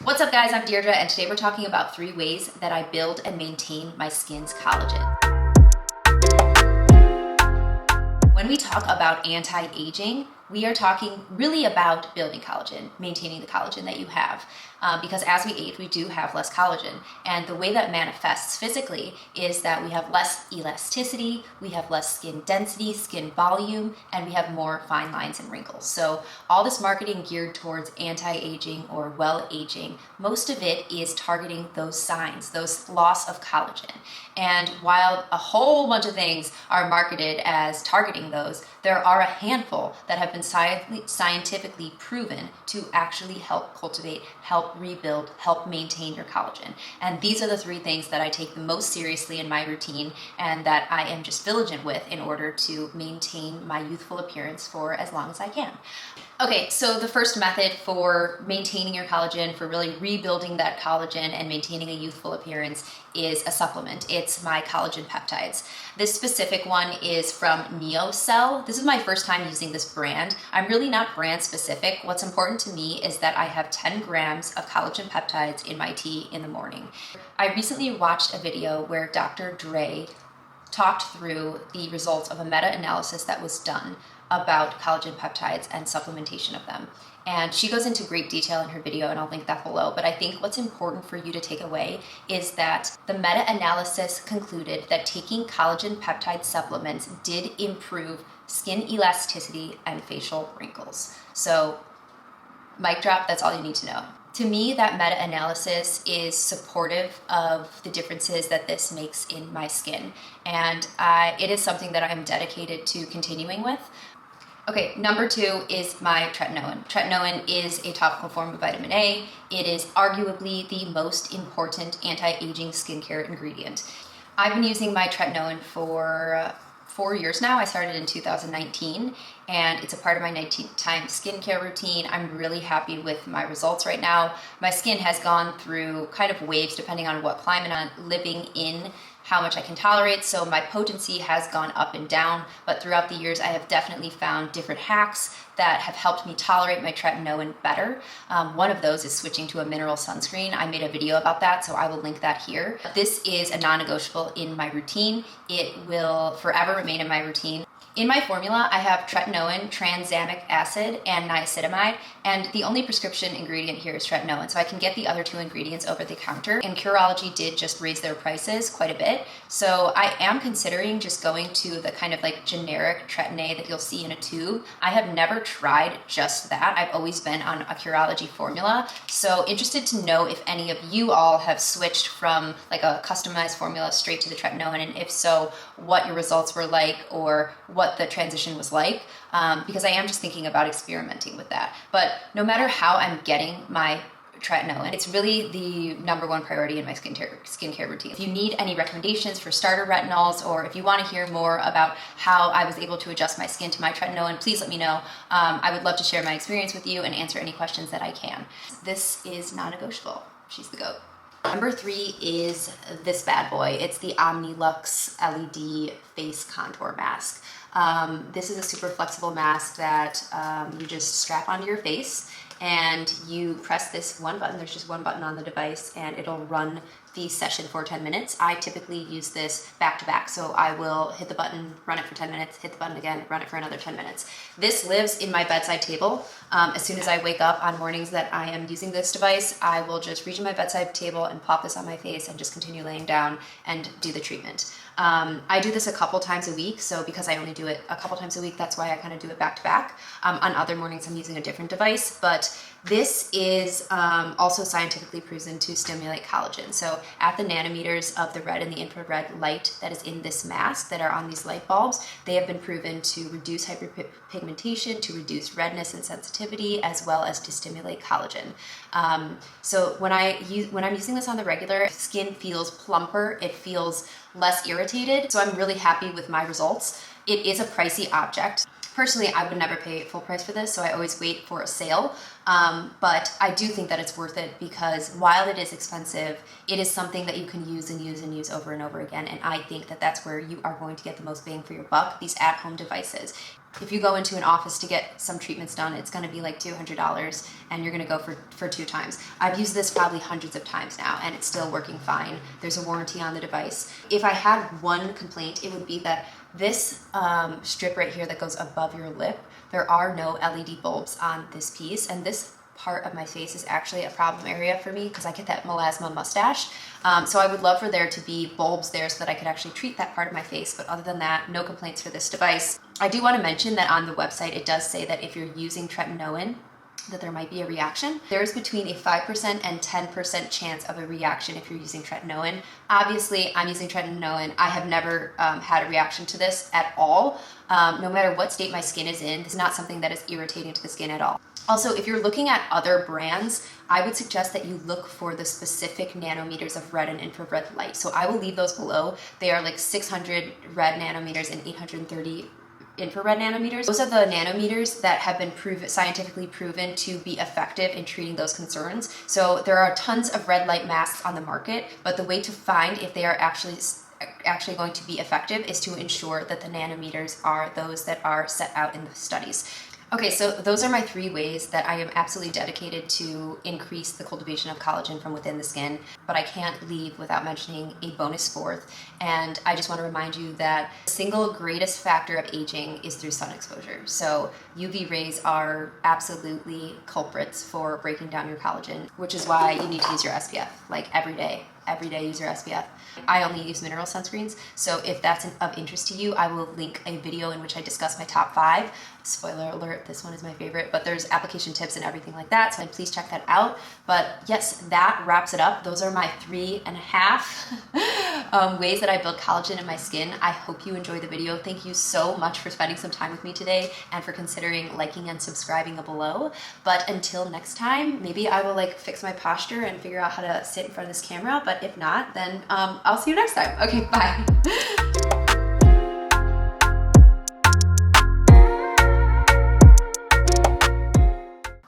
What's up guys, I'm Deirdre and today we're talking about 3 ways that I build and maintain my skin's collagen. When we talk about anti-aging, we are talking really about building collagen, maintaining the collagen that you have. Because as we age, we do have less collagen. And the way that manifests physically is that we have less elasticity, we have less skin density, skin volume, and we have more fine lines and wrinkles. So all this marketing geared towards anti-aging or well-aging, most of it is targeting those signs, those loss of collagen. And while a whole bunch of things are marketed as targeting those, there are a handful that have been scientifically proven to actually help cultivate, help rebuild, help maintain your collagen. And these are the 3 things that I take the most seriously in my routine and that I am just diligent with in order to maintain my youthful appearance for as long as I can. Okay, so the first method for maintaining your collagen, for really rebuilding that collagen and maintaining a youthful appearance is a supplement. It's my collagen peptides. This specific one is from NeoCell. This is my first time using this brand. I'm really not brand specific. What's important to me is that I have 10 grams of collagen peptides in my tea in the morning. I recently watched a video where Dr. Dre talked through the results of a meta-analysis that was done about collagen peptides and supplementation of them. And she goes into great detail in her video, and I'll link that below. But I think what's important for you to take away is that the meta-analysis concluded that taking collagen peptide supplements did improve skin elasticity and facial wrinkles. So, mic drop, that's all you need to know. To me, that meta-analysis is supportive of the differences that this makes in my skin. And it is something that I'm dedicated to continuing with. Okay, number 2 is my tretinoin. Tretinoin is a topical form of vitamin A. It is arguably the most important anti-aging skincare ingredient. I've been using my tretinoin for 4 years now. I started in 2019 and it's a part of my nighttime skincare routine. I'm really happy with my results right now. My skin has gone through kind of waves depending on what climate I'm living in, how much I can tolerate. So my potency has gone up and down, but throughout the years I have definitely found different hacks that have helped me tolerate my tretinoin better. One of those is switching to a mineral sunscreen. I made a video about that, so I will link that here. This is a non-negotiable in my routine. It will forever remain in my routine. In my formula, I have tretinoin, tranexamic acid, and niacinamide, and the only prescription ingredient here is tretinoin, so I can get the other 2 ingredients over the counter. And Curology did just raise their prices quite a bit, so I am considering just going to the kind of like generic Tretinoin that you'll see in a tube. I have never tried just that. I've always been on a Curology formula, so interested to know if any of you all have switched from like a customized formula straight to the tretinoin, and if so, what your results were like or what the transition was like, because I am just thinking about experimenting with that. But no matter how I'm getting my tretinoin, it's really the number 1 priority in my skincare routine. If you need any recommendations for starter retinols, or if you want to hear more about how I was able to adjust my skin to my tretinoin, please let me know. I would love to share my experience with you and answer any questions that I can. This is non-negotiable. She's the GOAT. Number 3 is this bad boy. It's the Omnilux LED Face Contour Mask. This is a super flexible mask that you just strap onto your face and you press this one button. There's just one button on the device and it'll run the session for 10 minutes. I typically use this back to back. So I will hit the button, run it for 10 minutes, hit the button again, run it for another 10 minutes. This lives in my bedside table. As soon as I wake up on mornings that I am using this device, I will just reach in my bedside table and pop this on my face and just continue laying down and do the treatment. I do this a couple times a week, so because I only do it a couple times a week, that's why I kind of do it back to back. On other mornings, I'm using a different device, but this is also scientifically proven to stimulate collagen. So at the nanometers of the red and the infrared light that is in this mask that are on these light bulbs, they have been proven to reduce hyperpigmentation, to reduce redness and sensitivity, as well as to stimulate collagen. So when I'm using this on the regular, skin feels plumper, it feels less irritated. So I'm really happy with my results. It is a pricey object. Personally, I would never pay full price for this, so I always wait for a sale. But I do think that it's worth it because while it is expensive, it is something that you can use and use and use over and over again. And I think that that's where you are going to get the most bang for your buck, these at-home devices. If you go into an office to get some treatments done, it's gonna be like $200 and you're gonna go for 2 times. I've used this probably hundreds of times now and it's still working fine. There's a warranty on the device. If I had one complaint, it would be that this strip right here that goes above your lip, there are no LED bulbs on this piece, and this part of my face is actually a problem area for me because I get that melasma mustache. So I would love for there to be bulbs there so that I could actually treat that part of my face. But other than that, no complaints for this device. I do want to mention that on the website, it does say that if you're using tretinoin, that there might be a reaction. There's between a 5% and 10% chance of a reaction if you're using tretinoin. Obviously, I'm using tretinoin. I have never had a reaction to this at all. No matter what state my skin is in, this is not something that is irritating to the skin at all. Also, if you're looking at other brands, I would suggest that you look for the specific nanometers of red and infrared light. So I will leave those below. They are like 600 red nanometers and 830 infrared nanometers. Those are the nanometers that have been scientifically proven to be effective in treating those concerns. So there are tons of red light masks on the market, but the way to find if they are actually going to be effective is to ensure that the nanometers are those that are set out in the studies. Okay, so those are my 3 ways that I am absolutely dedicated to increase the cultivation of collagen from within the skin, but I can't leave without mentioning a bonus 4th, and I just want to remind you that the single greatest factor of aging is through sun exposure. So UV rays are absolutely culprits for breaking down your collagen, which is why you need to use your SPF, like every day use your SPF. I only use mineral sunscreens, so if that's of interest to you, I will link a video in which I discuss my top 5. Spoiler alert, this one is my favorite, but there's application tips and everything like that, so please check that out. But yes, that wraps it up. Those are my 3.5 ways that I build collagen in my skin. I hope you enjoyed the video. Thank you so much for spending some time with me today and for considering liking and subscribing below. But until next time, maybe I will like fix my posture and figure out how to sit in front of this camera, but if not, then I'll see you next time. Okay, bye.